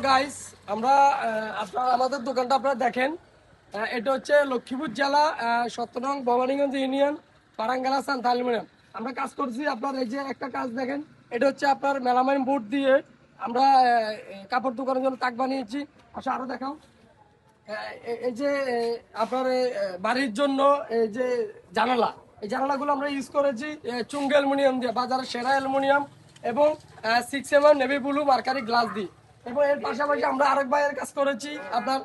Guys আমরা আপনারা আমাদের দোকানটা আপনারা দেখেন। এটা হচ্ছে লক্ষ্মীপুর জেলা 17 নং ভবানীগঞ্জ ইউনিয়ন পারাঙ্গালা সান্তা অ্যালুমিনিয়াম। আমরা কাজ করছি আপনার এই যে একটা কাজ দেখেন, এটা হচ্ছে আপনার মেলামাইন বোর্ড দিয়ে আমরা কাপড় দোকানের জন্য তাক বানিয়েছি। আচ্ছা আরো দেখাও। এই যে আপনার বাড়ির জন্য এই যে জানালা, এই জানালাগুলো আমরা ইউজ করেছি চুঙ্গ অ্যালুমিনিয়াম দিয়ে, বাজারের সেরা অ্যালুমিনিয়াম এবং 6mm navy blue mercury glass দিয়ে। এবং এর পাশাপাশি আমরা আরেক ভাইয়ের কাজ করেছি আপনার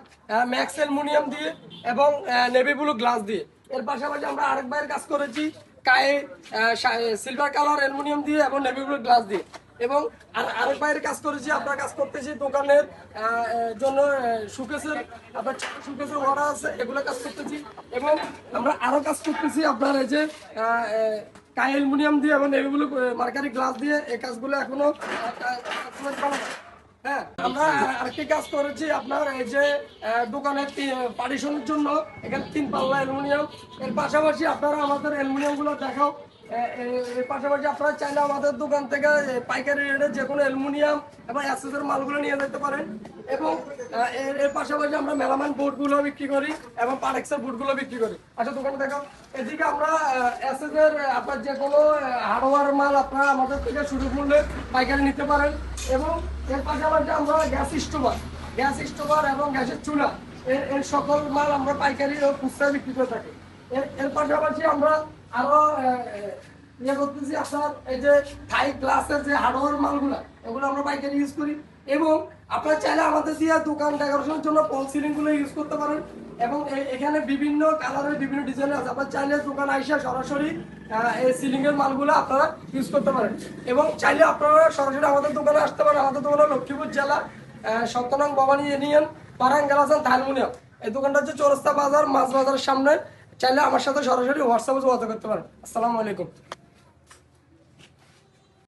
ম্যাক্স অ্যালুমিনিয়াম দিয়ে এবং নেভি ব্লু গ্লাস দিয়ে। এর পাশাপাশি আমরা আরেক ভাইয়ের কাজ করেছি কায়ে সিলভার কালার অ্যালুমিনিয়াম দিয়ে এবং নেভি ব্লু গ্লাস দিয়ে। এবং আরেক বাইরে কাজ করেছি, আপনার কাজ করতেছি দোকানের জন্য শোকেসের, আপনার শোকেসের অর্ডার আছে, এগুলো কাজ করতেছি। এবং আমরা আরো কাজ করতেছি আপনার এই যে কাই অ্যালুমিনিয়াম দিয়ে এবং নেভিগুলো মার্কারি গ্লাস দিয়ে। এই কাজগুলো এখনো হ্যাঁ। আমরা আরেকটি কাজ করেছি আপনার এই যে দোকানের পার্টিশনের জন্য, এখানে 3 পাল্লা অ্যালুমিনিয়াম। এর পাশাপাশি আপনারা আমাদের অ্যালুমিনিয়াম গুলো দেখাও। এর পাশাপাশি আপনারা চাইলে আমাদের দোকান থেকে পাইকারি রেটে যে কোনো অ্যালুমিনিয়াম এবং অ্যাক্সেসের মালগুলো নিয়ে যেতে পারেন। এবং এর পাশাপাশি আমরা মেলামাইন বোর্ডগুলো বিক্রি করি এবং পারেক্সের বোর্ডগুলো বিক্রি করি। আচ্ছা দোকানে দেখাও। এদিকে আমরা অ্যাক্সেসের আপনার যে কোনো হার্ডওয়্যার মাল আপনারা আমাদের থেকে সুযোগ মূল্যে পাইকারি নিতে পারেন। এবং এর পাশাপাশি আমরা গ্যাস স্টোভার এবং গ্যাসের চুলা এর সকল মাল আমরা পাইকারি ও খুচরা বিক্রি করে থাকি। এর পাশাপাশি আমরা আরো ইয়ে করতেছি আপনার এই যে থাই গ্লাসের যে হার্ডওয়্যার মালগুলা, এগুলো আমরা পাইকারি ইউজ করি। এবং আপনারা চাইলে আমাদের দিয়ে দোকান ডেকোরেশনের জন্য ফল সিলিং গুলো ইউজ করতে পারেন। এবং এখানে বিভিন্ন কালারের বিভিন্ন ডিজাইনের আছে, আপনারা চাইলে দোকান আইসা সরাসরি এই সিলিং এর মালগুলো আপনারা ইউজ করতে পারেন। এবং চাইলে আপনারা সরাসরি আমাদের দোকানে আসতে পারেন। আমাদের দোকানে লক্ষ্মীপুর জেলা 17 নং ভবানী ইউনিয়ন পারাঙ্গালা সান্তা অ্যালুমিনিয়াম। এই দোকানটা হচ্ছে চৌরাস্তা বাজার, মাছ বাজারের সামনে। চাইলে আমার সাথে সরাসরি হোয়াটসঅ্যাপে যোগাযোগ করতে পারেন। আসসালামু আলাইকুম।